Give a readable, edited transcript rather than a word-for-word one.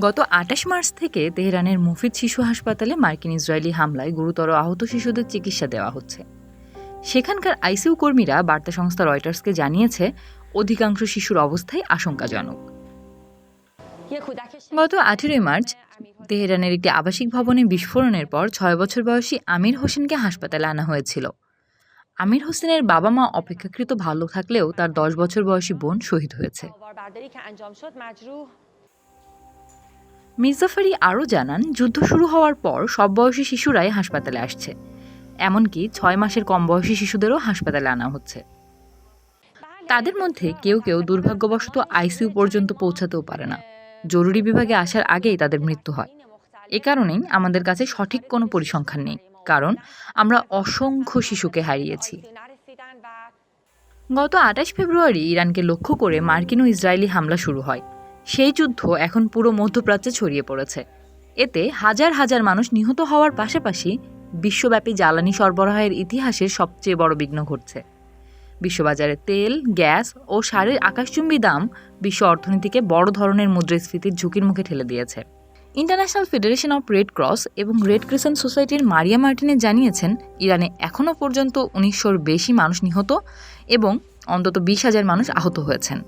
গত ২৮ মার্চ থেকে তেহরানের মুফিদ শিশু হাসপাতালে মার্কিন ইসরায়েলি হামলায় গুরুতর আহত শিশুদের চিকিৎসা দেওয়া হচ্ছে। সেখানকার আইসিইউ কর্মীরা বার্তা সংস্থা রয়টার্সকে জানিয়েছে অধিকাংশ শিশুর অবস্থাই আশঙ্কাজনক। গত ১৮ মার্চ তেহরানের একটি আবাসিক ভবনে বিস্ফোরণের পর ৬ বছর বয়সী আমির হোসেনকে হাসপাতালে আনা হয়েছিল। আমির হোসেনের বাবা মা অপেক্ষাকৃত ভালো থাকলেও তার ১০ বছর বয়সী বোন শহীদ হয়েছে। মির্জাফারি আরও জানান, যুদ্ধ শুরু হওয়ার পর সব বয়সী শিশুরাই হাসপাতালে আসছে, এমনকি ৬ মাসের কম বয়সী শিশুদেরও হাসপাতালে আনা হচ্ছে। তাদের মধ্যে কেউ কেউ দুর্ভাগ্যবশত আইসিইউ পর্যন্ত পৌঁছাতেও পারে না। জরুরি বিভাগে আসার আগেই তাদের মৃত্যু হয়। এ কারণেই আমাদের কাছে সঠিক কোনো পরিসংখ্যান নেই, কারণ আমরা অসংখ্য শিশুকে হারিয়েছি। গত ২৮ ফেব্রুয়ারি ইরানকে লক্ষ্য করে মার্কিন ও ইসরায়েলি হামলা শুরু হয়। সেই যুদ্ধ এখন পুরো মধ্যপ্রাচ্যে ছড়িয়ে পড়েছে। এতে হাজার হাজার মানুষ নিহত হওয়ার পাশাপাশি বিশ্বব্যাপী জ্বালানি সরবরাহের ইতিহাসের সবচেয়ে বড় বিঘ্ন ঘটছে। বিশ্ববাজারে তেল, গ্যাস ও সারের আকাশচুম্বী দাম বিশ্ব অর্থনীতিকে বড় ধরনের মুদ্রাস্ফীতির ঝুঁকির মুখে ঠেলে দিয়েছে। International federation of red cross এবং রেড ক্রিসেন্ট সোসাইটির মারিয়া মার্টিনে জানিয়েছেন, ইরানে এখনও পর্যন্ত ১৯০০-র বেশি মানুষ নিহত এবং অন্তত ২০,০০০ মানুষ আহত হয়েছেন।